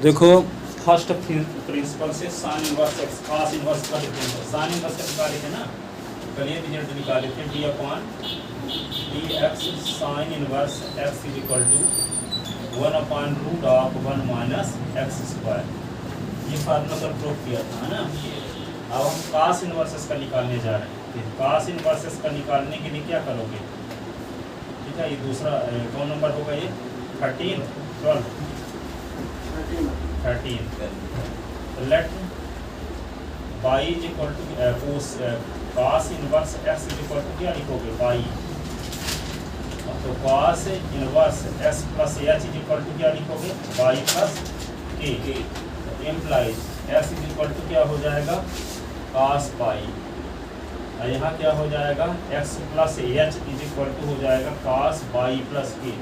देखो first principle से sine inverse X cos inverse का डिफरेंस है। साइन इनवर्स का निकाले थे ना, कल ये रिजल्ट निकाले थे D upon D X sine inverse X is equal to 1/√1 minus x square. ये फार्मूला कल प्रूव किया था ना। अब हम कॉस इनवर्सेस का निकालने जा रहे हैं। कॉस इनवर्सेस का निकालने के लिए क्या करोगे? ठीक है, ये दूसरा कौन नंबर होगा? ये 13 12 13। Let Y is equal to cos inverse X is equal to क्या लिखोगे? बाई। तो cos inverse X plus H is equal to क्या लिखोगे? Y plus K. Implies X is equal to क्या हो जाएगा? Cos Y. और यहाँ क्या हो जाएगा? X plus H is equal to हो जाएगा cos by plus K.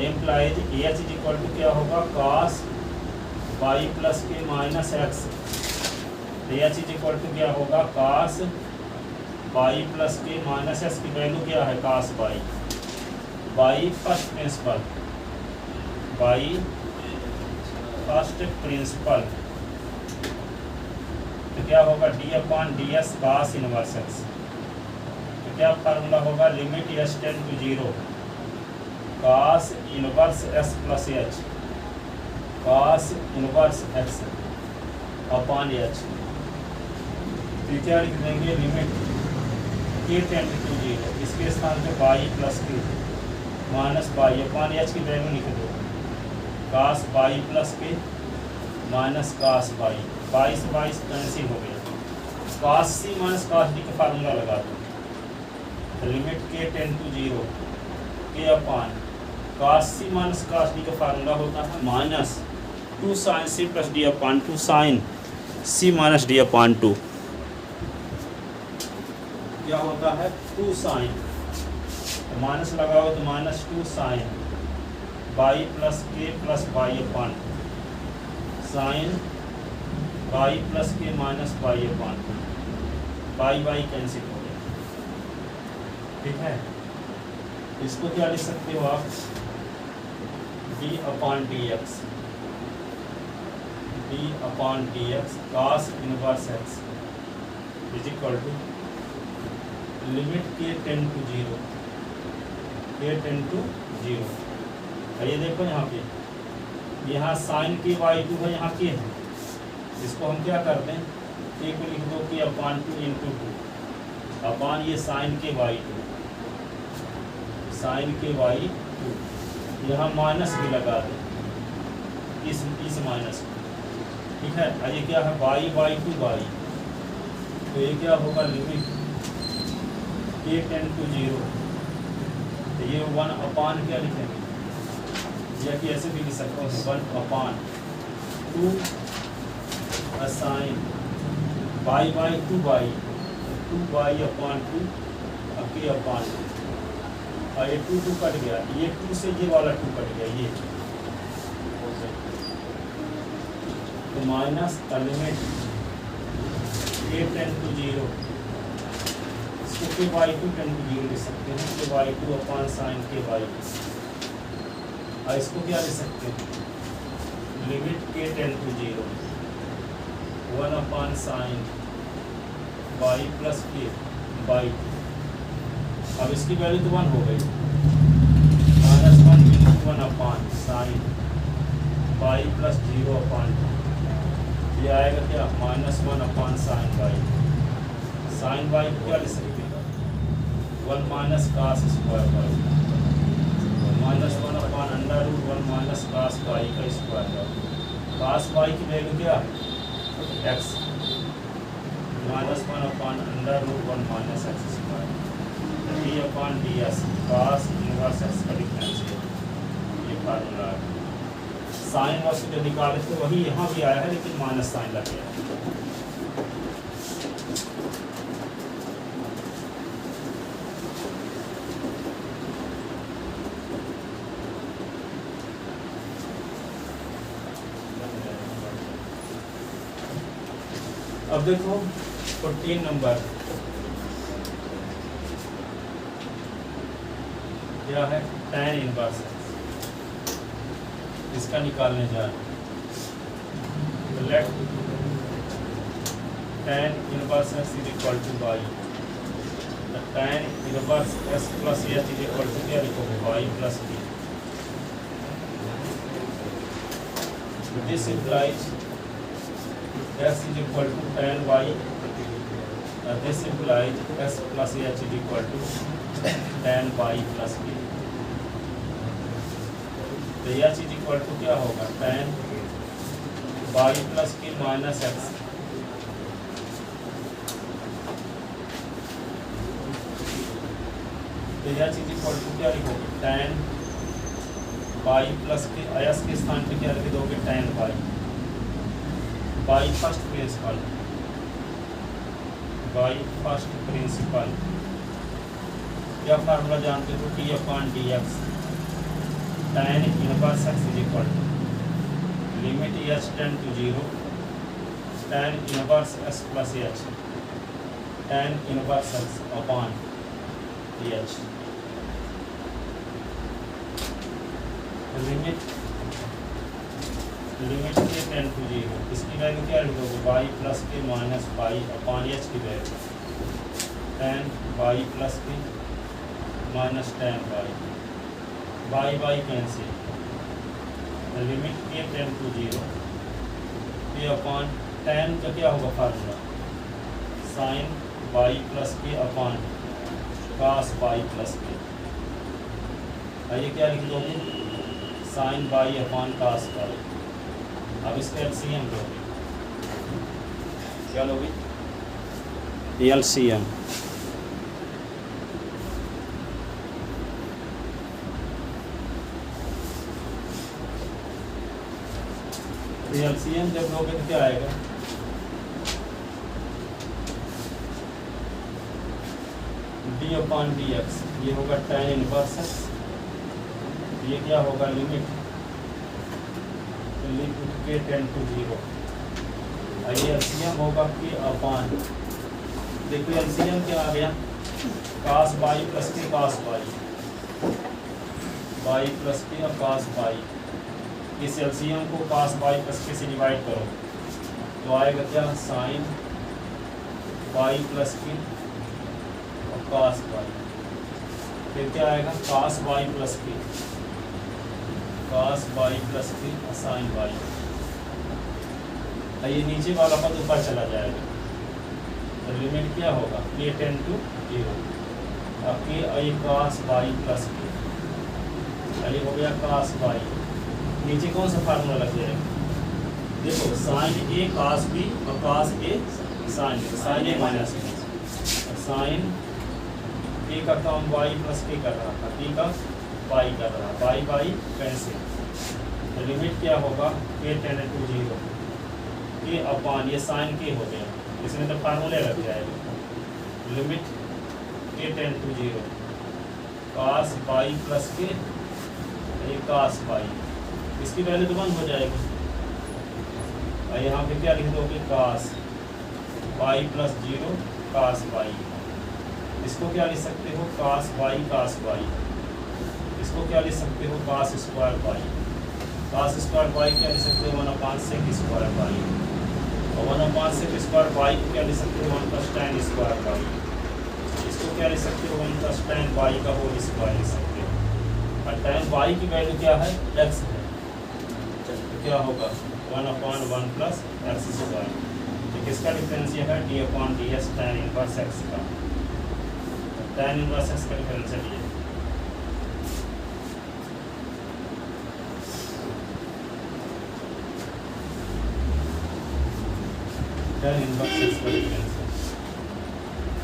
Implies H is equal to क्या होगा? कॉस बाई प्लस के minus X. H is equal to क्या होगा? कॉस बाई प्लस के माइनस एक्स की वैल्यू क्या है? Cos Y. By first principle, by first principle तो क्या होगा? D upon D S cos inverse X. तो क्या फार्मूला होगा? Limit S tend to 0 cos inverse X plus H cos inverse x upon H. तो क्या लिख देंगे? लिमिट के टेंड टू 0, इसके स्थान पे बाई प्लस के माइनस बाई अपॉन एच की वैल्यू लिख दो। कॉस बाई प्लस के माइनस कॉस बाई। 22 22 कैंसिल हो गया। Cos C minus cos D का फार्मूला लगा दो। लिमिट के टेंड टू 0 के upon cos C minus cos D का फार्मूला होता है minus 2 sine C plus D upon 2 sine सी माइनस डी अपॉन 2। क्या होता है? 2 साइन, तो माइनस लगाओ तो minus 2 sine by plus k plus y upon sine by plus के minus by upon y y cancel हो गया। ठीक है, इसको क्या लिख सकते हो आप? D upon D X, D upon D X cos inverse X is equal to limit के tend to 0 K tend to 0। ये देखो यहाँ पे, यहाँ साइन के बाई 2 है, यहाँ के है। इसको हम क्या करते हैं? ए को लिख दो कि अपॉन 2 इंटू 2 अपॉन ये साइन के बाई 2, साइन के बाई 2। यहाँ माइनस भी लगा दें इस माइनस को। ठीक है, और ये क्या है? By by 2 by. तो ये क्या होगा? लिमिट के टेंड टू 0। तो ये 1 अपॉन क्या लिखेंगे? या कि ऐसे भी लिख सकते हो 1 upon 2 sine Y by 2 by 2 by upon 2 K upon 2। और ये 2 2 कट गया, ये 2 से ये वाला 2 कट गया, ये तो माइनस लिमिट के टेंड टू 0 इसको के बाई 2 टेंड टू 0 लिख सकते हैं, के बाई 2 अपॉन साइन के बाई। और इसको क्या लिख सकते हैं? लिमिट के tend to 0 1 upon sine by plus के बाई। अब इसकी वैल्यू तो 1 हो गई, minus 1 into 1 upon sine by plus 0 upon 2। ये आएगा क्या? Minus 1 upon sine by. Sine Y को क्या लिख सकते हैं? 1 minus cos square by minus 1 upon √1 minus cos y का स्क्वायर। कास बाई की वैल्यू क्या? X minus 1 upon √1 minus x square. D upon D s cos inverse x का difference है। ये फार्मूला है। साइन वर्स जो निकाले थे वही यहाँ भी आया है, लेकिन माइनस साइन लग गया। अब देखो 14 नंबर क्या है? tan इनवर्स एक्स। इसका निकालने जा रहे हैं। Let tan inverse s is equal to y, tan inverse s plus h is equal to क्या लिखोगे y plus b। This implies s is equal to tan y, this implies s plus h is equal to tan y plus b। तो यह चीज equal to क्या होगा tan y plus के minus x. तो यह चीज इक्वल टू क्या लिखोगे tan y प्लस के s के स्थान पे क्या लिख दोगे tan y first principle, y first principle. क्या फार्मूला जानते हो t upon dx tan inverse x is equal to limit h tend to 0 tan inverse s plus h tan inverse x upon h। Limit के tend to 0, इसकी value क्या लिखोगे y plus के minus y upon h की value tan y plus के minus tan y cancel. Limit के tend to 0 के upon tan का क्या होगा फार्मूला साइन y प्लस के upon cos y plus K. आइए क्या लिख दोगे sine y upon cos y। अब इसका एलसीएम लोगे, क्या लोगे एलसीएम। एलसीएम जब लोगे तो क्या आएगा d अपॉन डी एक्स, ये होगा tan इनवर्स x, ये क्या होगा लिमिट के टेंड टू 0। ये एलसीएम होगा कि अपॉन, देखो एलसीएम क्या आ गया cos y प्लस के cos y प्लस के और cos y। इस एलसीएम को cos y प्लस के से डिवाइड करो तो आएगा क्या साइन y प्लस के और cos y। फिर क्या आएगा cos y प्लस के और साइन y। ये नीचे वाला पद ऊपर चला जाएगा तो लिमिट क्या होगा के टेंड टू 0 के ये cos y प्लस के, ये हो गया cos y। नीचे कौन सा फार्मूला लग जाएगा देखो साइन a cos b और cos a sine a minus sine a का काम y प्लस के कर रहा था, b का y कर रहा, y कैंसिल। लिमिट क्या होगा के टेंड टू 0 के अपॉन ये साइन के हो गया, इसमें तो फार्मूले लग जाएगा लिमिट के tend to 0 cos y plus के ये cos y, इसकी वैल्यू तो 1 हो जाएगी। और यहाँ पे क्या लिख दोगे cos y plus 0 cos y। इसको क्या लिख सकते हो cos y, इसको क्या लिख सकते हो cos स्क्वायर y क्या लिख सकते हो 1/sec स्क्वायर y, और 1/sec स्क्वायर y को क्या लिख सकते हो 1 + tan स्क्वायर y। इसको क्या लिख सकते हो 1 + tan y का होल स्क्वायर लिख सकते हो। और tan y की वैल्यू क्या है x है, तो क्या होगा 1/1 + x स्क्वायर। तो किसका डिफरेंस ये है d/ds tan इनवर्स x का, tan इनवर्स x का डिफरेंस है ये। tan इनवर्स x का डिफरेंस है,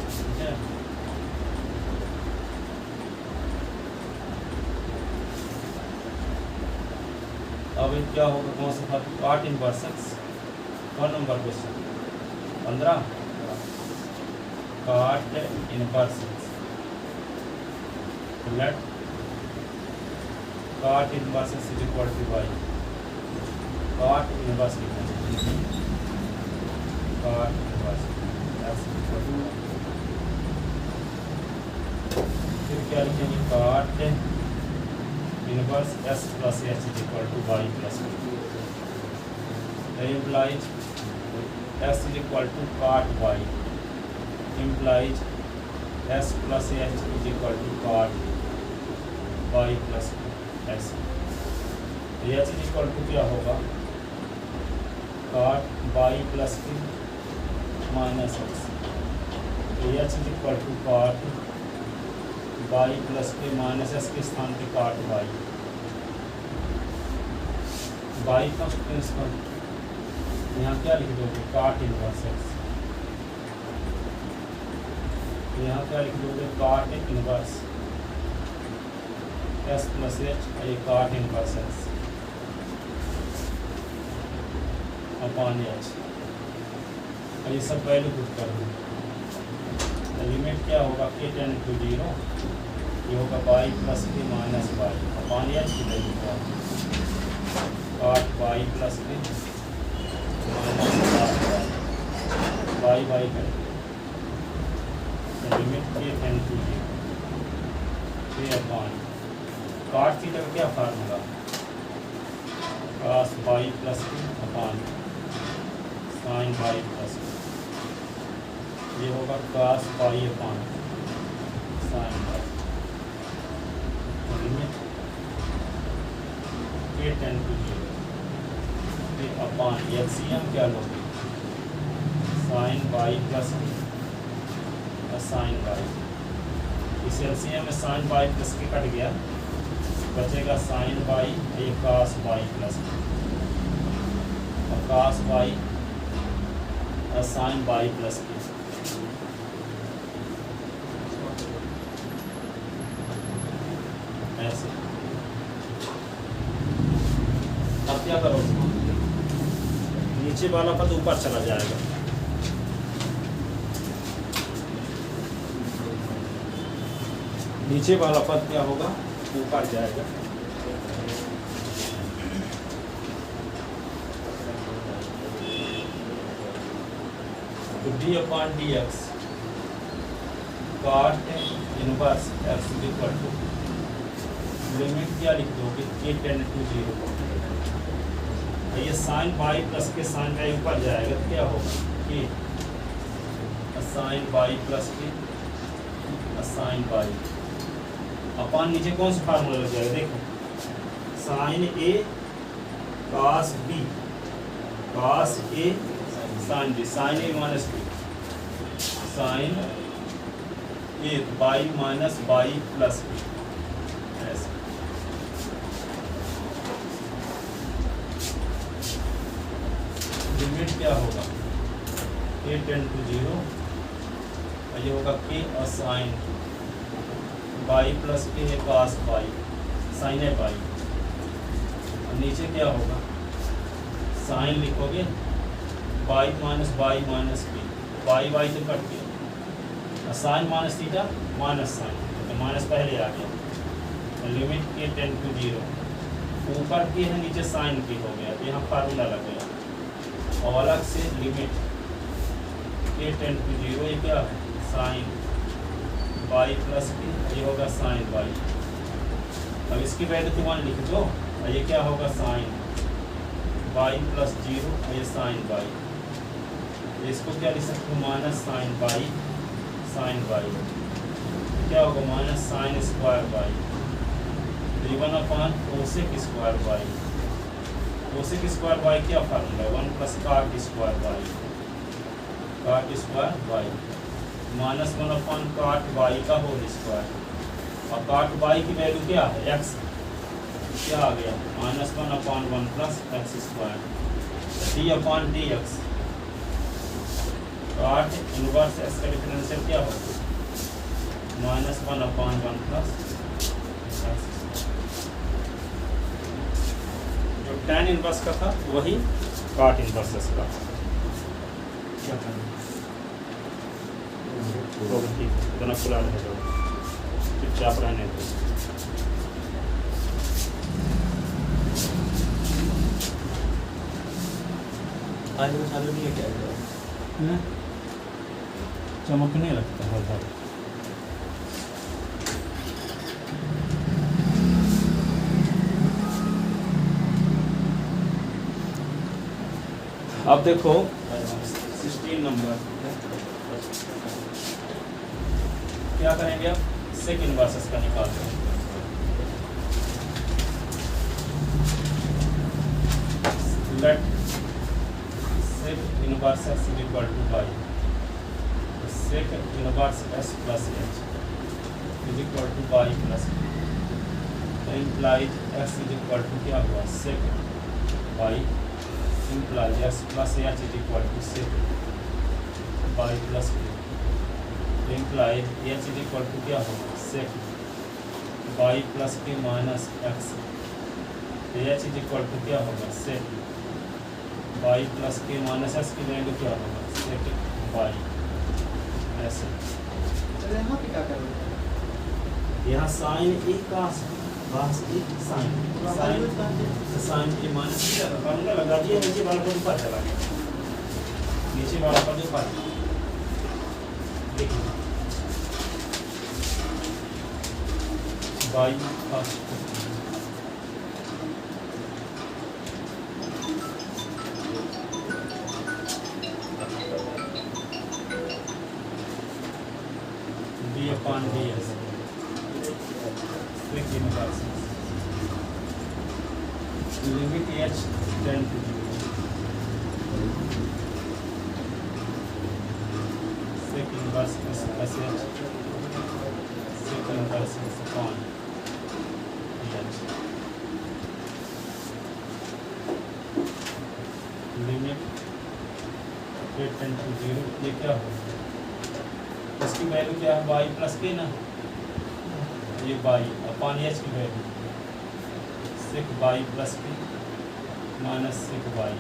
ठीक है। अब क्या होगा कौन सा था cot inverse x, 1 number question 15 cot inverse x। Let cot inverse x is equal to y, cot inverse लिखना चाहिए cot inverse x is equal to, फिर क्या लिखेंगे cot inverse S plus H is equal to Y plus B. Implies S is equal to cot Y, implies S plus H is equal to cot Y plus S. H is equal to क्या होगा, cot Y plus B minus X. H is equal to cot Y plus के minus S के स्थान पे cot Y, Y का principle यहाँ क्या लिख दोगे, कॉट इनवर्स एक्स। यहाँ क्या लिख दोगे, cot inverse S plus h, ये cot inverse x upon h. ये सब वैल्यू पुट कर दूँ, लिमिट क्या होगा, के टेन टू 0, ये होगा वाई प्लस के माइनस वाई अपॉन एच की वैल्यू क्या, कॉट वाई प्लस के माइनस वाई वाई करके लिमिट के टेन टू 0 के अपॉन कॉट थीटा का क्या फार्मूला, कॉस वाई प्लस के अपॉन साइन वाई प्लस, ये होगा cos Y upon sine Y. Limit K ten to 0 upon LCM क्या लोगे, sine Y plus sine Y. इस LCM में साइन वाई प्लस के कट गया, बचेगा साइन वाई, ये cos वाई प्लस और cos वाई और साइन वाई प्लस के। ऐसे अब क्या करो, नीचे वाला पद ऊपर चला जाएगा, नीचे वाला पद क्या होगा, ऊपर जाएगा। तो d upon D x cot inverse x equal to limit क्या लिख दोगे, के टेन टू 0। ये sine Y plus k sine y ऊपर जाएगा तो क्या होगा, कि sine Y plus k sine y upon नीचे कौन सा फार्मूला लग जाएगा, देखो sine a cos b, cos a sine b, sine a minus b, sine a by minus by plus b. Limit क्या होगा, के टेन टू 0, ये होगा के और साइन बाई प्लस के है कॉस बाई, साइन है बाई, और नीचे क्या होगा, साइन लिखोगे by minus b, by by तो कट गया, sine minus theta minus sine, तो माइनस पहले आ गया। लिमिट के टेन टू 0, ऊपर के है नीचे साइन के हो गया, तो यहाँ फार्मूला लग गया, और अलग से लिमिट के टेन टू 0, ये क्या है, साइन वाई प्लस की, ये होगा साइन वाई। अब इसकी वैल्यू तो 1 लिख दो, और ये क्या होगा, साइन वाई प्लस 0, और ये साइन वाई। इसको क्या लिख सकते हो, minus sine y, sine y क्या होगा, minus sine square y, 1 upon cosec square y. Cosec square y क्या फार्मूला है, 1 plus cot square y, cot square y minus 1 upon cot y का होल स्क्वायर, और कॉट वाई की value क्या है, x, क्या आ गया, minus 1 upon 1 plus x square, d upon D x, cot inverse x का डिफरेंशियल क्या होगा, माइनस 1 अपॉन 1 प्लस एक्स। जो tan इनवर्स का था वही कॉट इनवर्स का। क्या करना, ठीक है, इतना खुला रहेगा, चुपचाप रहने दो। आलू नहीं क्या चमकने लगता है हर अब देखो 16 नंबर क्या करेंगे अब सेक इनवर्सेस का निकालते हैं। Let sec inverse x is equal to y, sec inverse s plus h is equal to y plus तो implies x is equal to क्या हुआ sec y implies x plus h is equal to sec y plus implies h is equal to क्या होगा sec y plus के minus x, h is equal to क्या होगा sec y plus के minus x की value क्या होगा sec y ऐसे। तो यहाँ पे क्या करोगे? यहाँ साइन ए कास बास ए साइन साइन के माइनस क्या फॉर्मूला लगा दिया, नीचे वाला को ऊपर चला गया, नीचे वाला का जो ऊपर देखिए y cos d upon ds sec inverse limit h tend to 0 sec inverse s plus h sec inverse s upon ds limit h tend to 0 ये क्या होगा इसकी वैल्यू क्या है y प्लस के ना, ये y अपॉन h की वैल्यू सेक y प्लस के माइनस सेक y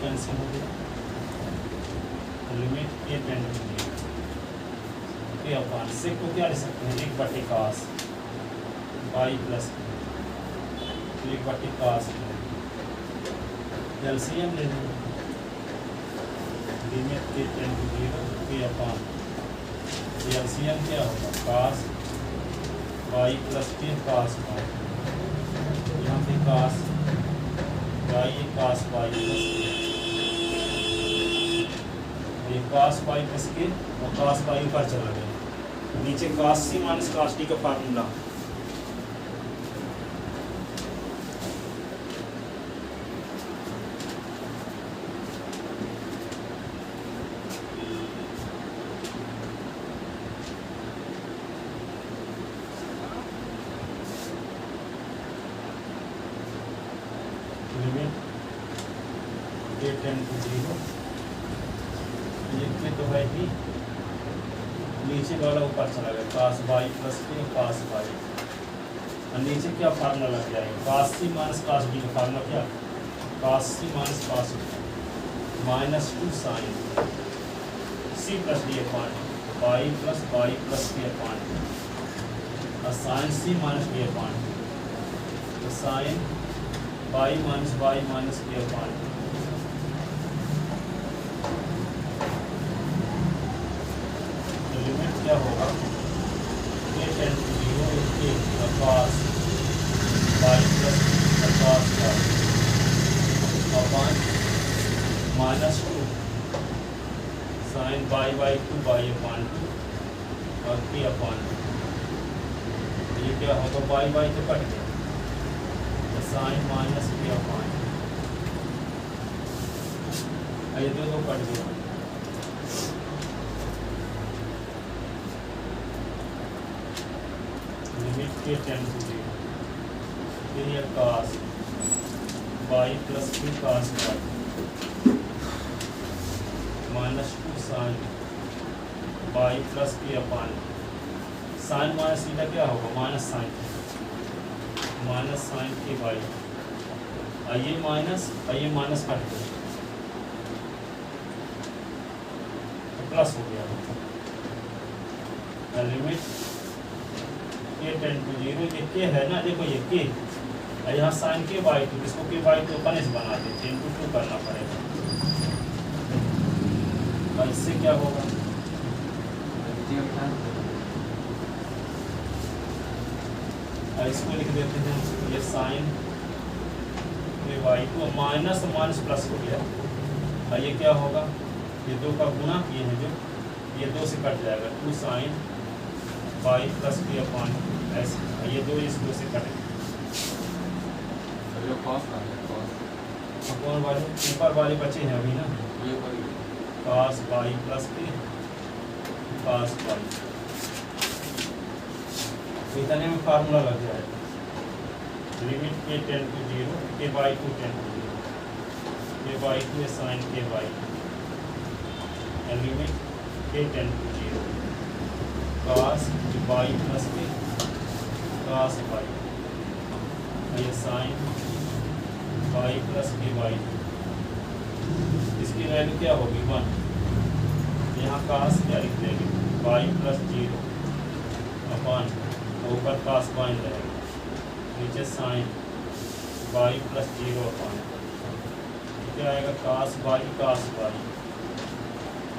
कैंसिल हो गया, लिमिट के टेंड टू 0 के अपॉन सेक को क्या ले सकते हैं 1/cos y प्लस के 1/cos एलसीएम ले लेंगे लिमिट के टेंड टू 0 के अपॉन एलसीएम क्या होगा cos y प्लस के cos y, यहाँ पे cos y cos y plus ये cos y प्लस के और cos y ऊपर चला गया, नीचे cos c minus cos d का फार्मूला लिमिट के टेंड टू 0 ये तो है कि नीचे वाला ऊपर चला गया cos y प्लस के cos y और नीचे क्या फार्मूला लग जाएगा cos c minus cos d का फार्मूला क्या cos c minus cos d minus 2 sin c plus d upon y plus k upon और sin c minus d upon तो sin y minus k upon तो limit क्या होगा k tend to 0 के cos y plus cos y upon minus 2 sin y 2 y upon 2 और k upon ये क्या होगा y तो कट गया साइन माइनस के अपॉन ये दो कट गया लिमिट के टेंड टू 0 फिर ये cos y plus 2 cos y minus 2 sine y plus के अपॉन साइन माइनस थीटा क्या होगा माइनस साइन के y आइए माइनस कट गया तो प्लस हो गया लिमिट के टेंड टू 0 ये के है ना देखो ये के यहाँ साइन के y टू इसको के y टू अपन बना देते हैं इनटू 2 करना पड़ेगा और इससे क्या होगा इसको लिख देते हैं ये साइन ये वाई को माइनस माइनस प्लस हो गया। और ये क्या होगा, ये 2 का गुना किए हैं जो ये 2 से कट जाएगा 2 sine Y plus p upon s. ये 2 इस 2 से कटेंगे जो कॉस आ गया कॉस अपॉन वाले ऊपर वाले बचे हैं अभी ना, ये वाली cos y plus p cos y. इतने में फार्मूला लग जाएगा लिमिट के 10 to 0 के बाई टू 10 to 0 के बाई टू साइन के by limit k 10 to 0 cos y plus के cos वाई ये साइन वाई प्लस के वाई। इसकी वैल्यू क्या होगी 1। यहाँ cos क्या लिख देंगे वाई प्लस 0 अपॉन ऊपर cos वाई रहेगा नीचे साइन वाई प्लस 0 अपॉन क्या आएगा cos Y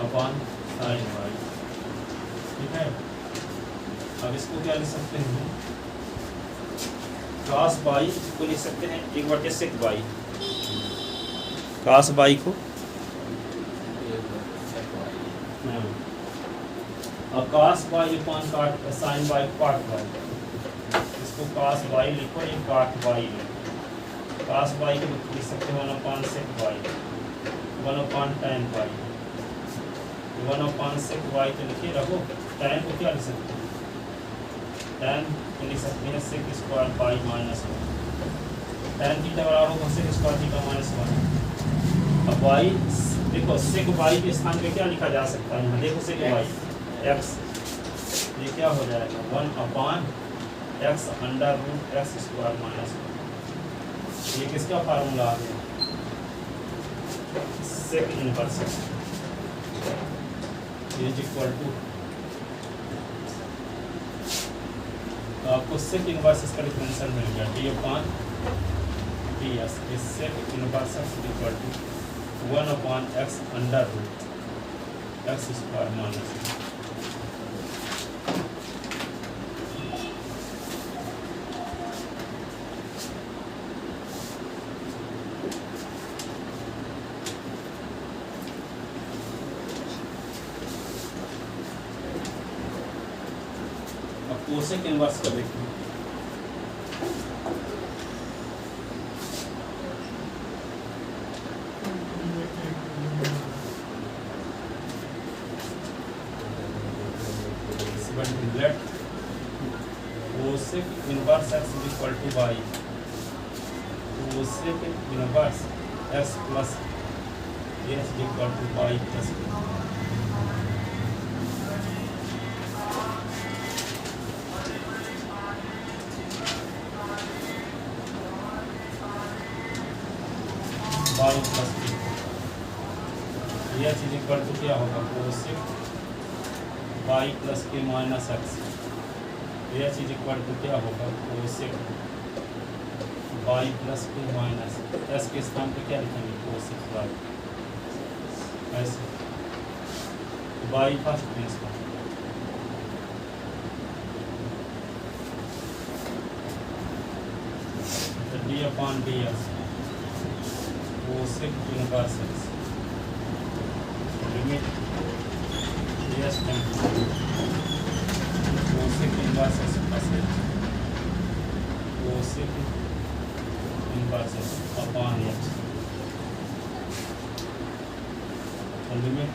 upon sine y. ठीक है, अब इसको क्या लिख सकते हैं cos वाई को लिख सकते हैं 1/sec वाई। cos वाई को और cos वाई अपॉन काट साइन वाई काट वाई, इसको cos वाई लिखो ये काट वाई लिखो। cos वाई को लिख सकते हैं 1/sec Y 1/tan Y 1/sec Y तो लिखे रखो। tan को क्या लिख सकते हैं tan को लिख सकते हैं sec square y minus 1। tan theta बराबर होगा sec स्क्वायर थीटा माइनस 1। अब वाई देखो sec वाई के स्थान पे क्या लिखा जा सकता है, यहाँ देखो sec वाई x, ये क्या हो जाएगा 1/x under root x square minus 1। ये किसका फार्मूला आ गया sec inverse is equal to, तो आपको सेक इनवर्स इसका डिफरेंशियल मिल गया d/ds। इस sec inverse is equal to 1/x under root x square minus 1। Cosec inverse का देखिए let cosec inverse x is equal to y। Cosec inverse x plus ये is equal to y plus y plus p. यह चीज equal to क्या होगा cosec y plus के minus x. यह चीज इक्वल टू क्या होगा कोसेक वाई प्लस के माइनस एस के स्थान पे क्या लिखेंगे कोसेक वाई ऐसे वाई फर्स्ट प्लेस पर d/ds कोसेक इनवर्स x लिमिट ds tend cosec inverse x plus h cosec inverse x upon h limit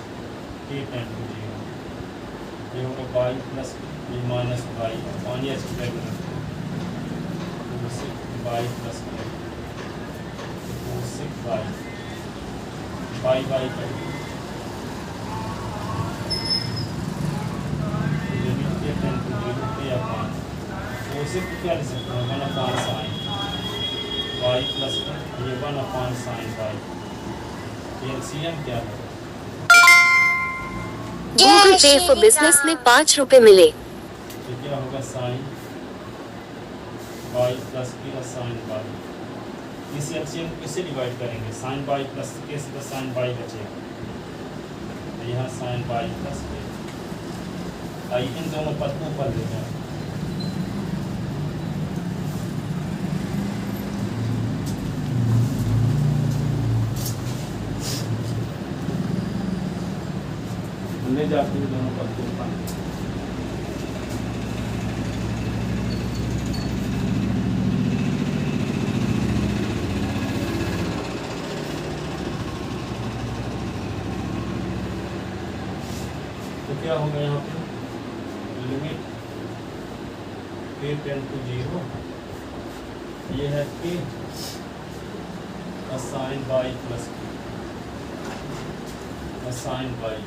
k tend to 0। ये होगा y प्लस ये minus y upon h cosec y plus cosec y पर limit k 10 to 0 पे upon cosec क्या लिख सकते हैं 1/sin y plus ये 1/sin y। ये एलसीएम क्या है गूगल पे फॉर बिजनेस में 5 रुपए मिले। तो क्या होगा sin y प्लस की sin y। इस एलसीएम को किससे डिवाइड करेंगे sin y प्लस के से तो sin y बचेगा तो यहाँ sin y प्लस के इन दोनों पद को ऊपर ले जाए में जाते हुए दोनों पद को ऊपर। तो क्या होगा यहाँ पे लिमिट k टेंड टू 0, ये है k a sine by plus a sine by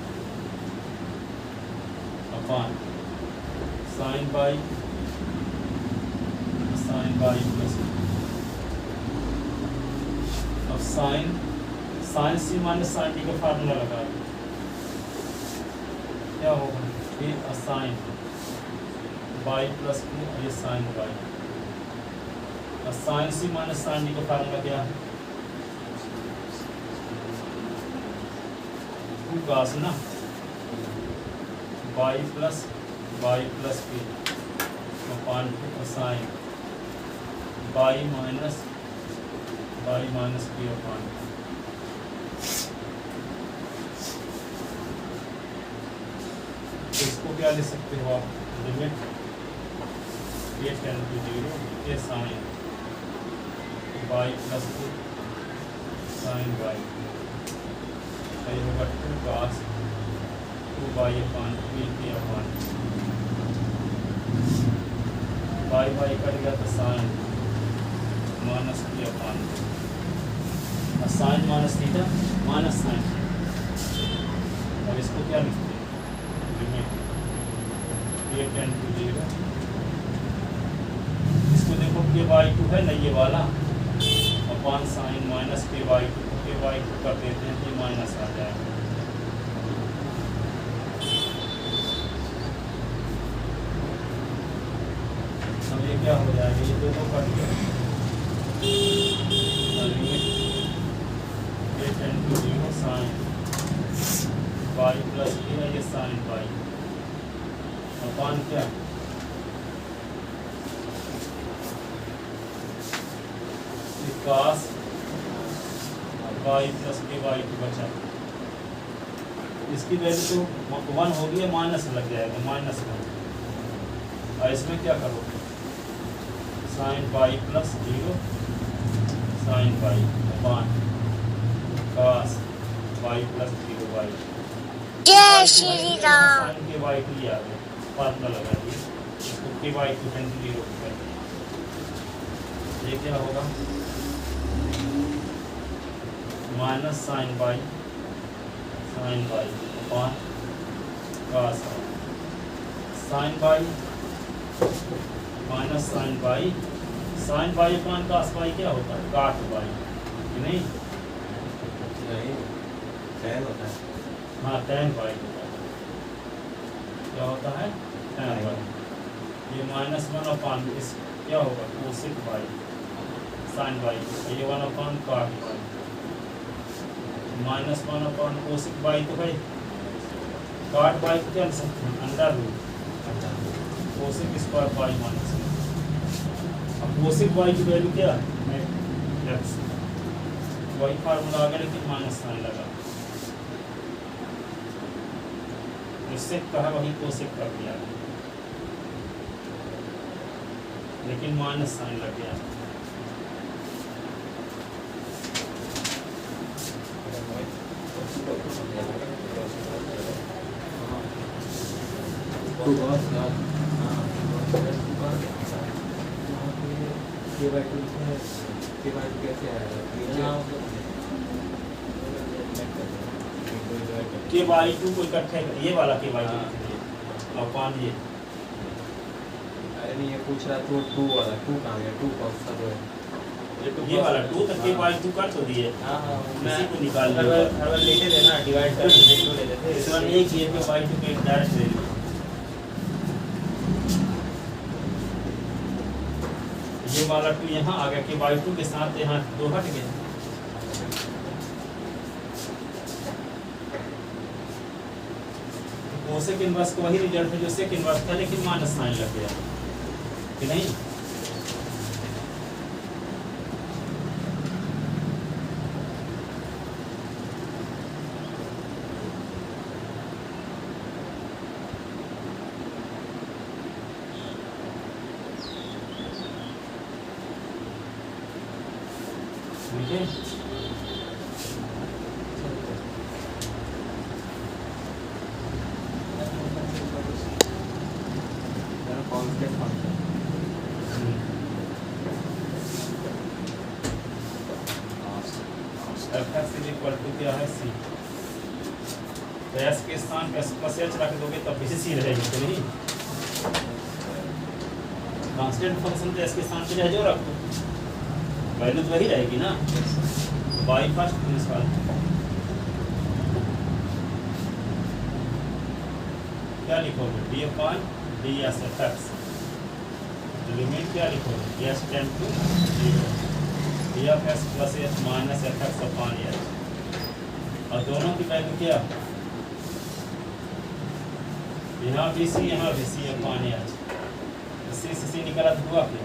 upon sine by plus. अब साइन सी माइनस साइन डी का फार्मूला लगा दो, क्या होगा ये असाइन बाई प्लस ये sine by. Sine C minus sine d का फार्मूला क्या है, कास ना बाई प्लस के upon sine by minus k upon. इसको क्या ले सकते हो आप, लिमिट k टेंड टू 0 के sign by plus k sign by, ये होगा 2 cos 2 बाई अपॉन 3 के अपॉन बाई कट गया तो sine minus k upon sine minus theta minus sine. अब इसको क्या लिखते हैं, लिमिट k टेंड टू 0, इसको देखो k/2 है ना ये वाला, अपॉन साइन माइनस k/2 कर देते हैं तो माइनस आ जाएगा। अब ये क्या हो जाएगा, ये दोनों कट गया, k tend to 0 sine by plus के ये साइन बाई अपॉन क्या कास बाई प्लस के बाई टू बचा। इसकी वैल्यू तो 1 हो गया, माइनस लग जाएगा -1। और इसमें क्या करोगे, sine by plus 0 sine by upon cos by plus 0 by. जय श्री राम। साइन के बाई टू आ गया, फार्मूला लगा दिए, इसको के बाई टू टेंड टू 0 कर दिया। ये क्या होगा, minus sine by upon cos sine by minus sine by upon cos by क्या होता है, काट बाई कि नहीं, टैन होता है। हाँ टैन बाई होता है, क्या होता है टैन बाई। ये -1 अपॉन इस क्या होगा कोसेक बाई साइन बाई, ये 1 अपॉन काट बाई, -1 अपॉन कोसेक बाई तो भाई काट बाई को क्या लिख सकते हैं, under root cosec square by minus. अब कोसेक बाई की वैल्यू क्या है x, वही फार्मूला आ गया लेकिन माइनस साइन लगा, इससे कहा वही कोसेक कर दिया लेकिन माइनस साइन लग गया। k/2 को इकट्ठे ये वाला k/2 अपॉन ये, अरे ये पूछ रहा तो 2 वाला 2 कहाँ गया, 2 कौन सा जो है ये वाला 2 तक k/2 कर तो दिए, हाँ इसी को निकाल हर बार लेते थे ना, डिवाइड करके 2 लेते थे, इस बार एक ये k/2 पे डायरेक्ट ले लिया। ये वाला 2 यहाँ आ गया, k/2 के साथ यहाँ 2 हट गए। कोसेक इनवर्स का वही रिजल्ट है जो सेक इनवर्स था, लेकिन माइनस साइन लग गया कि नहीं। ठीक है। Constant function f x is equal to क्या है सी। तो एस के स्थान पे एस प्लस एच रख दोगे तब भी सी रहेगी तो नहीं। कांस्टेंट फंक्शन तो एस के स्थान पे चाहे जो रखो वैल्यू तो वही रहेगी ना। बाई फर्स्ट प्रिंसिपल क्या लिखोगे d upon D s f x. Limit क्या लिखोगे s tend to 0 d of x plus h minus f x upon h. और दोनों की वैल्यू क्या यहाँ भी सी यहाँ भी सी अपॉन एच। सी से सी निकला तो हुआ क्या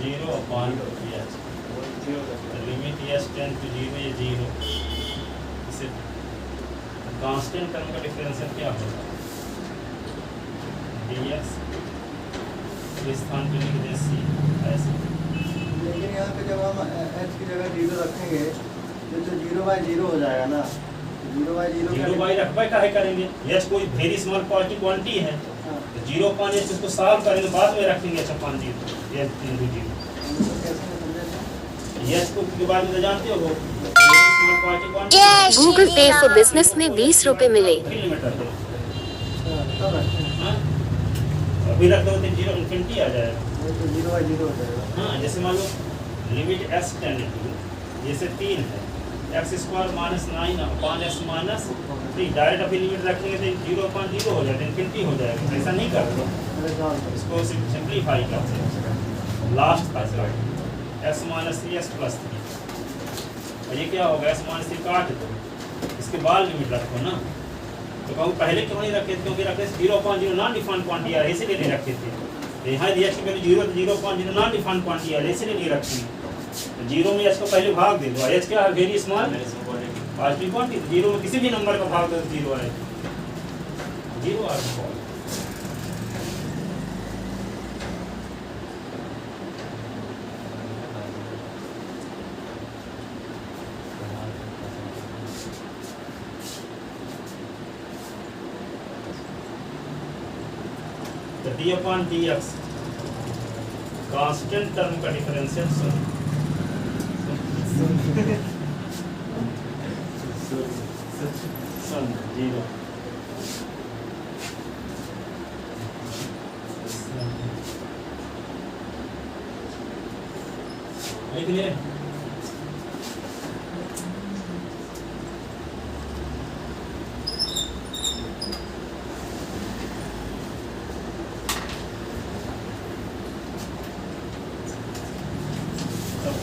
0 upon h. Limit h tend to 0 ये 0। इसे कांस्टेंट टर्म का डिफरेंशियल क्या होगा dx इस स्थान पे लिख दें सी ऐसे। लेकिन यहाँ पे जब हम h की जगह 0 रखेंगे तो 0/0 हो जाएगा ना। 0/0 जीरो बाई रखबे काहे करेंगे एच कोई वेरी स्मॉल पॉजिटिव क्वांटिटी है तो 0 अपॉन एच उसको सॉल्व करेंगे बाद में रखेंगे h upon 0 H into 0 H को के बाद में जानते हो स्मॉल पॉजिटिव क्वांटिटी जय गूगल श्री पे फॉर राम। बिजनेस में 20 रुपए मिले। लिमिट रख दो तब रखें हाँ? अभी रख दो तो 0 इन्फिनिटी आ जाएगा। वो तो 0/0 हो जाएगा। हाँ जैसे मान लो लिमिट s टेंड टू जैसे 3 है x square minus 9 upon x minus 3 direct अभी लिमिट रखेंगे तो 0 अपॉन 0 हो जाएगा इन्फिनिटी हो जाएगा। ऐसा नहीं कर दो अरे जान इसको सिंप्लीफाई करते हैं लास्ट का एक्स माइनस 3 एक्स प्लस 3 और ये क्या होगा एक्स माइनस 3 काट दो इसके बाद लिमिट रखो ना। तो कहूँ पहले क्यों नहीं रखे थे क्योंकि रखे 0 अपॉन 0 नॉन डिफाइंड क्वांटिटी आ रही है इसीलिए नहीं रखे थे। तो यहाँ दिया कि पहले 0 तो 0 अपॉन 0 नॉन डिफाइंड क्वांटिटी आ रही है इसीलिए नहीं रखी। तो 0 में एच को पहले भाग दे दो एच क्या है वेरी स्मॉल पॉजिटिव क्वांटिटी 0 में किसी भी नंबर का भाग दो 0 है 0 आर स्मॉल। तो d upon D x constant term का डिफरेंशियल सुन 0 लिख लिए।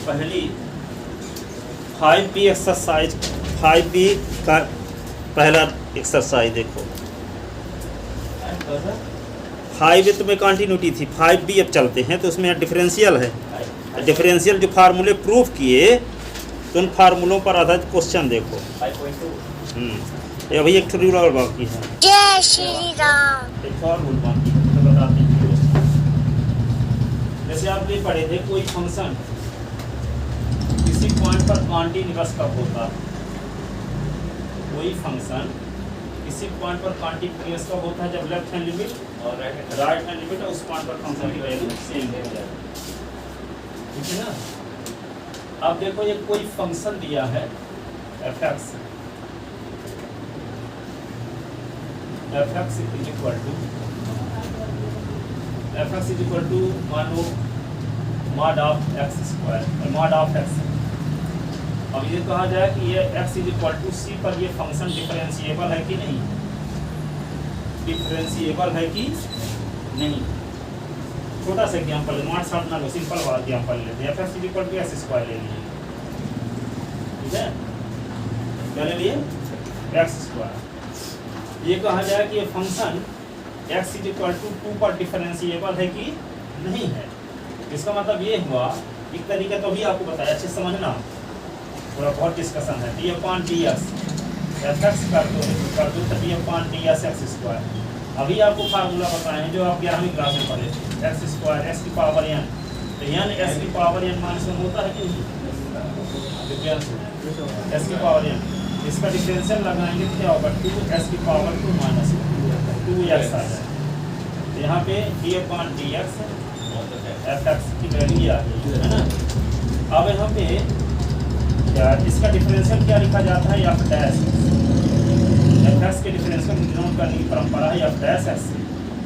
पहली 5B एक्सरसाइज 5B का पहला एक्सरसाइज देखो 5 में कंटिन्यूटी थी 5B अब चलते हैं तो उसमें डिफरेंशियल है। डिफरेंशियल जो फार्मूले प्रूफ किए तो उन फार्मूलों पर आधारित क्वेश्चन देखो। 5.2 ये अभी एक रूल और बाकी है जय श्री राम। एक और रूल बाकी है तो बताते हैं। जैसे आप ये पढ़े थे कोई फंक्शन किसी पॉइंट पर कॉन्टिन्यूअस कब होता है। कोई फंक्शन किसी पॉइंट पर कॉन्टिन्यूअस कब होता है जब लेफ्ट हैंड लिमिट और राइट हैंड लिमिट उस पॉइंट पर फंक्शन की वैल्यू सेम हो जाए। ठीक है ना। अब देखो ये कोई फंक्शन दिया है f x is equal to मानो mod of x square mod of x. अब ये कहा जाए कि ये x is equal to c पर ये फंक्शन डिफरेंशिएबल है कि नहीं। डिफरेंशिएबल है कि नहीं। छोटा सा एग्जांपल नॉट शॉर्ट ना लो सिंपल वाला एग्जांपल लेते हैं f(x) is equal to x square ले लिए। ठीक है क्या ले लिए एक्स स्क्वायर। ये कहा जाए कि ये function x is equal to 2 पर डिफरेंशिएबल है कि नहीं है। इसका मतलब ये हुआ एक तरीका तो भी आपको बताया अच्छे समझना थोड़ा बहुत डिस्कशन है। D upon D s f x कर दो तो d upon D S x square. अभी आपको फार्मूला बताए हैं जो आप 11वीं क्लास में पढ़े थे एक्स स्क्वायर एक्स की पावर n तो यानी एस की पावर n माइनस 1 होता है कि नहीं? विज्ञान से एस की पावर n, इसका डिफरेंशियल लगाएंगे तो क्या होगा 2s की पावर 2 माइनस 2x आ जाएगा। तो यहाँ पे d/dx fx की वैल्यू आ गई है ना। अब यहाँ पे क्या इसका डिफरेंशियल क्या लिखा जाता है f डैश fx के डिफरेंशियल डिनोट करने की परंपरा है f डैश x से,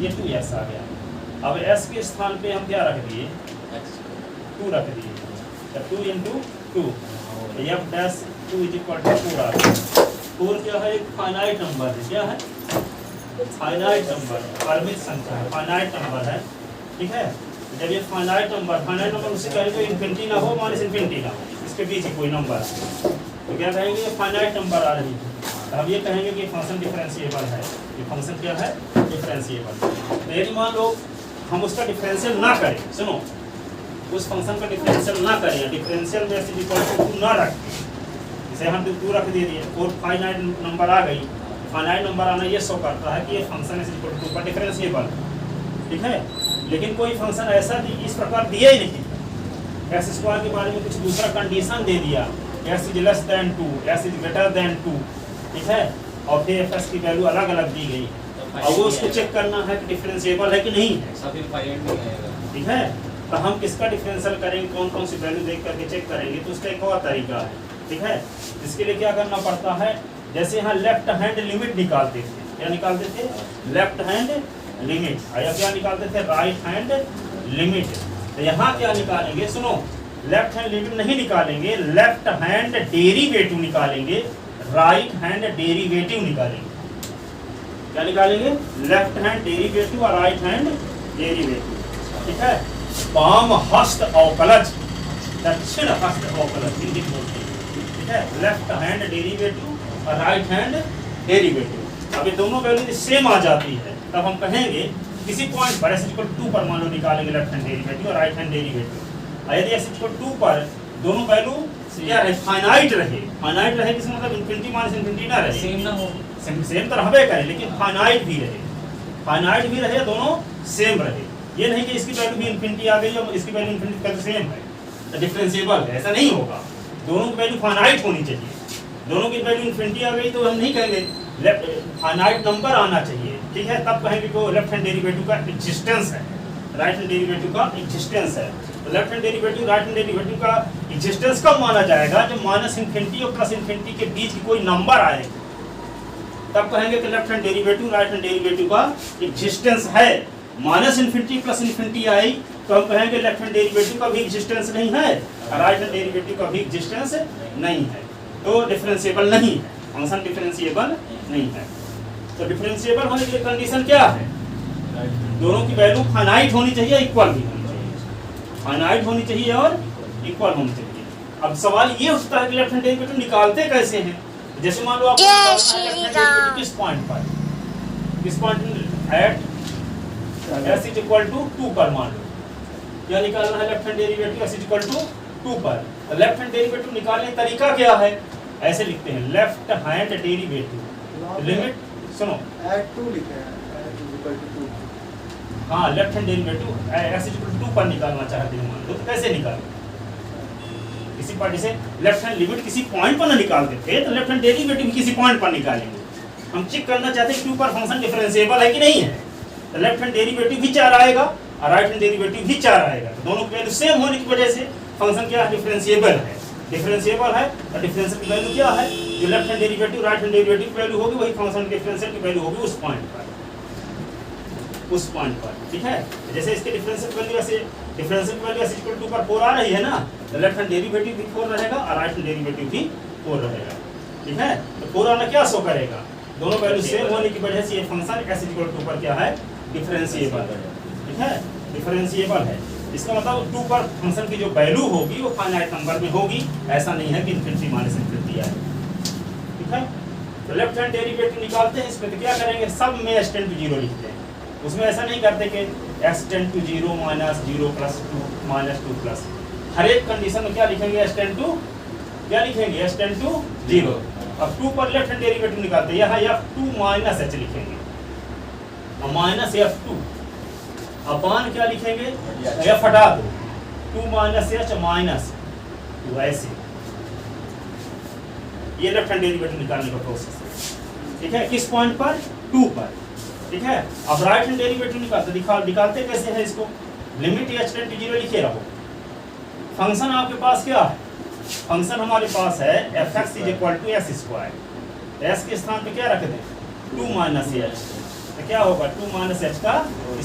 ये 2x आ गया। अब s के स्थान पे हम क्या रख दिए 2 रख दिए, तो 2 into 2 f dash 2 is equal to 4 आ गया। 4 क्या है? एक फाइनाइट नंबर है। क्या है? फाइनाइट नंबर, परिमित संख्या है, फाइनाइट नंबर है। ठीक है, जब ये फाइनाइट नंबर उसे कहेंगे इन्फिनिटी ना हो माइनस इन्फिनिटी ना हो, इसके बीच कोई नंबर, तो क्या कहेंगे? फाइनाइट नंबर आ रही है। तो हम ये कहेंगे कि फंक्शन डिफरेंशिएबल है। ये फंक्शन क्या है? डिफरेंशिएबल। तो यदि मान लो हम उसका डिफरेंशियल ना करें, सुनो, उस फंक्शन का डिफरेंशियल ना करें, डिफरेंशियल में से इक्वल टू 2 ना रखें, जैसे हम 2 रख दे दिए और फाइनाइट नंबर आ गई। फाइनाइट नंबर आना ये शो करता है कि ये फंक्शन इज इक्वल टू 2 पर डिफरेंशिएबल। ठीक है, लेकिन कोई फंक्शन ऐसा इस प्रकार दिया ही नहीं। एक्स स्क्वायर के बारे में कुछ दूसरा कंडीशन दे दिया, x is less than 2, x is greater than 2। ठीक है, और फिर एफ की वैल्यू अलग अलग दी गई, और वो उसको चेक करना है कि डिफरेंशिएबल है कि नहीं है। ठीक है, तो हम किसका डिफरेंशियल करेंगे, कौन कौन सी वैल्यू देख करके चेक करेंगे, तो उसका एक और तरीका है। ठीक है, इसके लिए क्या करना पड़ता है, जैसे यहाँ लेफ्ट हैंड लिमिट निकालते थे, क्या निकालते थे? Left hand limit. या क्या निकालते थे? Right hand limit. तो यहाँ क्या निकालेंगे? सुनो, लेफ्ट हैंड लिमिट नहीं निकालेंगे, लेफ्ट हैंड डेरिवेटिव निकालेंगे, राइट हैंड डेरिवेटिव निकालेंगे। क्या निकालेंगे? लेफ्ट हैंड डेरिवेटिव और राइट हैंड डेरिवेटिव। ठीक है, वाम हस्त अवकलज, दक्षिण हस्त अवकलज हिंदी बोलते हैं। ठीक है, लेफ्ट हैंड डेरिवेटिव और राइट हैंड डेरिवेटिव। अब ये दोनों वैल्यू सेम आ जाती है, तब हम कहेंगे किसी पॉइंट पर s = 2 पर मान लो निकालेंगे लेफ्ट हैंड डेरिवेटिव और राइट हैंड डेरिवेटिव। और यदि s = 2 पर दोनों वैल्यू क्या रहे? फाइनाइट रहे। फाइनाइट रहे किसका मतलब? इन्फिनिटी माइनस इन्फिनिटी ना रहे, सेम ना हो, सेम तो रहबे करे, लेकिन फाइनाइट भी रहे, फाइनाइट भी रहे, दोनों सेम रहे। ये नहीं कि इसकी वैल्यू भी इन्फिनिटी आ गई और इसकी वैल्यू इन्फिनिटी का सेम है, तो डिफरेंशिएबल है, ऐसा नहीं होगा। दोनों की वैल्यू फाइनाइट होनी चाहिए। दोनों की वैल्यू इन्फिनिटी आ गई तो हम नहीं कहेंगे, लेफ्ट फाइनाइट नंबर आना चाहिए। ठीक है, तब कहेंगे कि लेफ्ट हैंड डेरिवेटिव का एग्जिस्टेंस है, राइट हैंड डेरिवेटिव का एग्जिस्टेंस है। तो left hand derivative right hand derivative का एग्जिस्टेंस कब माना जाएगा? जब माइनस इन्फिनिटी और प्लस इन्फिनिटी के बीच की कोई नंबर आए, तब कहेंगे कि left hand derivative right hand derivative का एग्जिस्टेंस है। माइनस इन्फिनिटी प्लस इन्फिनिटी आई तो हम कहेंगे लेफ्ट हैंड डेरिवेटिव का भी एग्जिस्टेंस नहीं है और राइट हैंड डेरिवेटिव का भी एग्जिस्टेंस नहीं है, तो डिफरेंशिएबल नहीं है, फंक्शन डिफरेंशिएबल नहीं है। तो डिफरेंशिएबल होने के लिए कंडीशन क्या है? दोनों की वैल्यू फाइनाइट होनी चाहिए, इक्वल भी होनी चाहिए, फाइनाइट होनी चाहिए और इक्वल होनी चाहिए। अब सवाल ये उठता है कि लेफ्ट हैंड डेरिवेटिव निकालते कैसे हैं? जैसे मान लो आप किस पॉइंट पर, किस पॉइंट एट s = 2 पर मान लो क्या निकालना है? लेफ्ट हैंड डेरिवेटिव s = 2 पर। तो लेफ्ट हैंड डेरिवेटिव निकालने का तरीका क्या है? ऐसे लिखते हैं, लेफ्ट हैंड डेरिवेटिव लिमिट, सुनो ऐड 2 लिखे हैं, ऐड 2 हाँ, लेफ्ट हैंड डेरिवेटिव s = 2 पर निकालना चाहते हैं मान लो, तो कैसे निकालें? किसी पर जैसे लेफ्ट हैंड लिमिट किसी पॉइंट पर ना निकालते थे, तो लेफ्ट हैंड डेरिवेटिव किसी पॉइंट पर निकालेंगे। हम चेक करना चाहते हैं कि ऊपर फंक्शन डिफरेंशिएबल है कि नहीं है, तो लेफ्ट हैंड डेरिवेटिव भी 4 आएगा और राइट हैंड डेरिवेटिव भी 4 आएगा। तो दोनों की वैल्यू सेम होने की वजह से फंक्शन क्या है? डिफरेंशिएबल है। डिफरेंशिएबल है और डिफरेंशियल की वैल्यू क्या है? जो left hand derivative right hand derivative की वैल्यू होगी वही फंक्शन डिफरेंशियल की वैल्यू होगी उस पॉइंट पर, उस पॉइंट पर। ठीक है, जैसे इसके डिफरेंशियल वैल्यू ऐसे डिफरेंशियल वैल्यू s = 2 पर 4 आ रही है ना, तो लेफ्ट हैंड डेरिवेटिव भी 4 रहेगा और राइट हैंड डेरिवेटिव भी 4 रहेगा। ठीक है, तो 4 आना क्या शो करेगा? दोनों वैल्यू सेम होने की वजह से ये फंक्शन s = 2 पर क्या है? डिफरेंशिएबल है। ठीक है, डिफरेंशिएबल है। इसका मतलब 2 पर फंक्शन की जो वैल्यू होगी वो फाइनाइट नंबर में होगी, ऐसा नहीं है कि इन्फिनिटी माइनस इन्फिनिटी आए। ठीक है, तो लेफ्ट हैंड डेरिवेटिव निकालते हैं, इसमें तो क्या करेंगे? सब में s → 0 लिखते हैं। उसमें ऐसा नहीं करते कि s → 0 - 0 + 2 - 2 प्लस, हर एक कंडीशन में क्या लिखेंगे? s → क्या लिखेंगे? s → 0। अब 2 पर लेफ्ट हैंड डेरिवेटिव निकालते हैं, यहाँ f2 - h लिखेंगे और -f2 अपान क्या लिखेंगे? f हटा दो, 2 माइनस एच माइनस 2 ऐसे, ये लेफ्ट हैंड डेरिवेटिव निकालने का प्रोसेस है, ठीक है, किस पॉइंट पर 2 पर, ठीक है। अब राइट हैंड डेरिवेटिव निकालते कैसे है इसको, लिमिट एच टेंड टू 0 लिखे रहो। फंक्शन आपके पास क्या है, फंक्शन हमारे पास है fx is equal to x square, s के स्थान पे क्या रख दें 2 माइनस एच, तो क्या होगा 2 माइनस एच का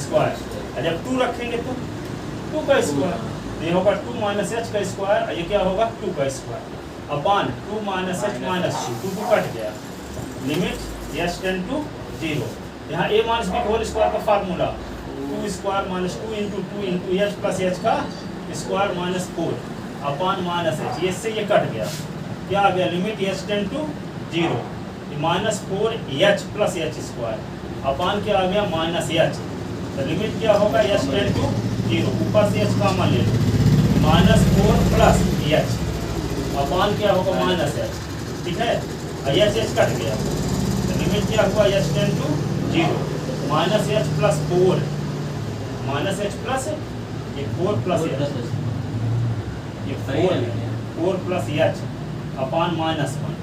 स्क्वायर, और जब 2 रखेंगे तो 2 का स्क्वायर, ये होगा 2 माइनस एच का स्क्वायर, और ये क्या होगा 2 का square upon 2 minus h minus 2 cut गया, लिमिट एच टेंड टू 0। यहाँ a minus b whole square का formula 2 square minus 2 into h plus h का square minus 4 upon minus h, ये से ये कट गया, क्या आ गया limit h tend to 0, minus 4 h plus h square upon क्या आ गया माइनस एच, तो लिमिट क्या होगा एच टेंड टू 0, ऊपर से एच कॉमन ले लो, माइनस 4 प्लस एच अपॉन क्या होगा माइनस एच, ठीक है, एच एच कट गया, तो लिमिट क्या हुआ h tend to 0, minus h plus 4, minus h plus ये 4 प्लस एच, ये 4 प्लस एच अपॉन माइनस 1,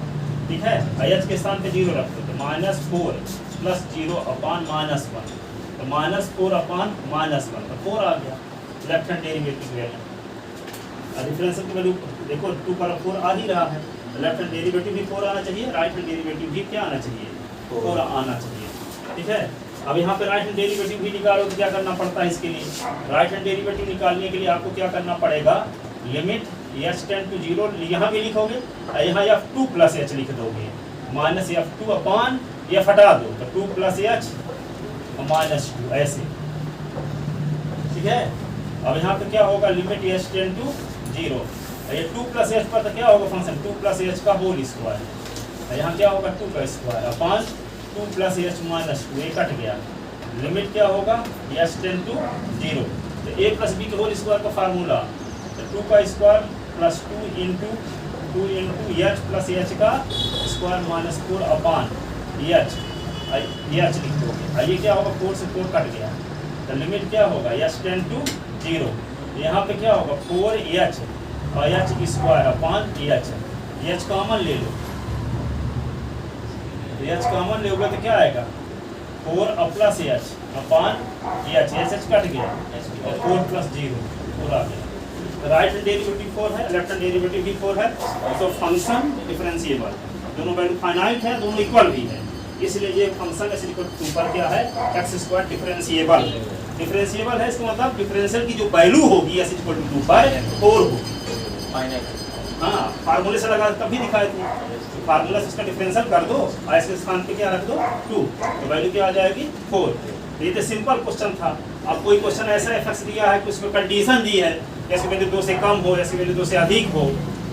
ठीक है, एच के स्थान पे 0 रख दो, तो माइनस 4 प्लस 0 अपॉन माइनस 1, तो माइनस 4 अपॉन माइनस 1, तो 4 आ गया लेफ्ट हैंड डेरिवेटिव वैल्यू, और डिफरेंशियल की वैल्यू देखो 2 पर 4 आ ही रहा है, लेफ्ट हैंड डेरिवेटिव भी 4 आना चाहिए, राइट हैंड डेरिवेटिव भी क्या आना चाहिए 4 आना चाहिए, ठीक है। अब यहाँ पे राइट हैंड डेरिवेटिव भी निकालो तो क्या करना पड़ता है, इसके लिए राइट हैंड डेरिवेटिव निकालने के लिए आपको क्या करना पड़ेगा, लिमिट एच टेंड टू 0 यहाँ भी लिखोगे, यहाँ f2 प्लस एच लिख दोगे, माइनस f2 अपॉन एफ हटा दो, तो 2 प्लस एच माइनस 2 ऐसे, ठीक है। अब यहाँ पे क्या होगा लिमिट एच टेंड टू 0, ये 2 प्लस एच पर तो क्या होगा फंक्शन 2 प्लस एच का होल स्क्वायर, यहाँ क्या होगा 2 का square upon 2 plus h minus 2, ये कट गया, लिमिट क्या होगा एच टेंड टू 0, तो a प्लस बी के होल स्क्वायर का फार्मूला, तो 2 का square plus 2 into h plus h का स्क्वायर माइनस 4 अपॉन एच लिख दोगे, ये क्या होगा 4 से 4 कट गया, तो लिमिट क्या होगा एच टेंड टू 0, यहाँ पे क्या होगा 4 एच और H square upon H common ले लो, एच कॉमन लोगे तो क्या आएगा 4 plus H upon H, H cut गया और 4 प्लस 0 4 आ गया, राइट हैंड डेरिवेटिव 4 है, लेफ्ट हैंड डेरिवेटिव भी 4 है, तो फंक्शन डिफरेंशिएबल, दोनों वैल्यू फाइनाइट है, दोनों इक्वल भी है, इसलिए ये फंक्शन एस इक्वल टू पर क्या है एक्स स्क्वायर डिफरेंशिएबल, डिफरेंशिएबल है, इसका मतलब डिफरेंशियल की जो वैल्यू होगी एस इक्वल टू 2 पर 4 होगी, हाँ फार्मूले से लगा तभी दिखाए थे, फार्मूला से इसका डिफरेंशियल कर दो और इसके स्थान पे क्या रख दो 2, तो वैल्यू क्या आ जाएगी 4, ये तो सिंपल क्वेश्चन था। अब कोई क्वेश्चन ऐसा एफएक्स दिया है कि उसमें कंडीशन दी है इसकी वैल्यू 2 से कम हो, इसकी वैल्यू 2 से अधिक हो,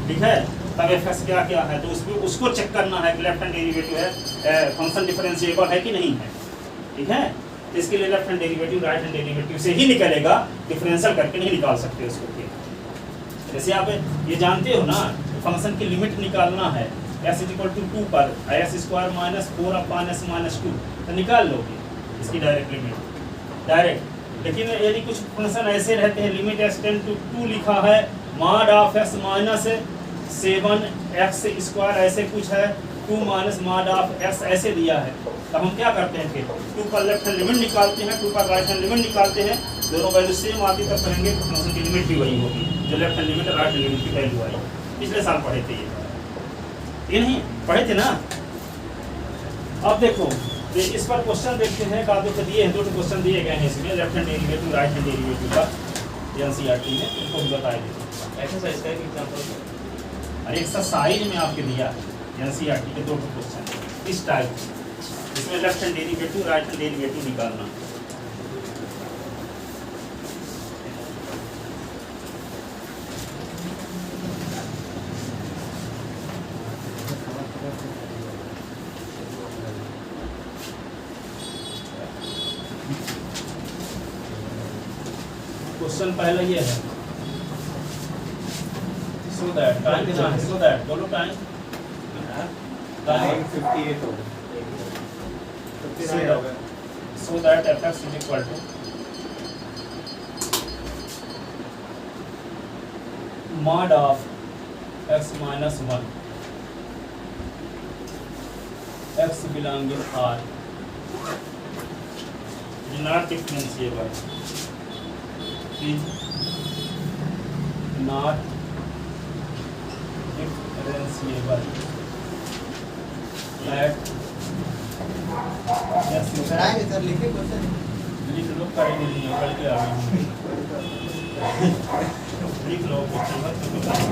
ठीक है, तब एफएक्स क्या क्या है, तो उसमें उसको चेक करना है कि लेफ्ट हैंड डेरिवेटिव है फंक्शन डिफरेंशिएबल है कि नहीं है, ठीक है, तो इसके लिए left hand derivative right hand derivative से ही निकलेगा, डिफरेंशियल करके नहीं निकाल सकते उसको। जैसे आप ये जानते हो ना फंक्शन की लिमिट निकालना है एस इज इक्वल टू 2 पर S square minus 4 upon S minus 2, तो निकाल लोगे इसकी डायरेक्ट लिमिट डायरेक्ट, लेकिन यदि कुछ फंक्शन ऐसे रहते हैं लिमिट एस टेंड टू 2 लिखा है mod of S minus 7 x square ऐसे कुछ है 2 माइनस मॉड ऑफ एक्स ऐसे दिया है, तो हम क्या करते हैं फिर 2 पर लेफ्ट हैंड लिमिट निकालते हैं, 2 पर राइट हैंड लिमिट निकालते हैं, दोनों वैल्यू सेम आती तब कहेंगे तो फंक्शन की लिमिट भी वही होगी जो लेफ्ट हैंड लिमिट और राइट हैंड लिमिट की वैल्यू आई। पिछले साल पढ़े थे ये नहीं पढ़े थे ना। अब देखो ये इस पर क्वेश्चन देखते हैं, का तो दिए हैं 2 क्वेश्चन दिए गए हैं इसमें left hand derivative right hand derivative का एनसीईआरटी में, इनको बताया गया एक्सरसाइज का एक एग्जांपल, और एक्सरसाइज में आपके दिया है एनसीईआरटी के 2 क्वेश्चन इस टाइप, इसमें left hand derivative right hand derivative निकालना। क्वेश्चन पहला ये है सो दैट टाइम कितना है, सो दैट बोलो टाइम 9:58 हो गया, so that fx is equal to mod of x minus 1 x belonging R is not differentiable is not differentiable at yes कराएंगे सर, लिखे क्वेश्चन। लिख लो, करेंगे नहीं है, कल के आ गए लिख लो क्वेश्चन मत तो बताओ।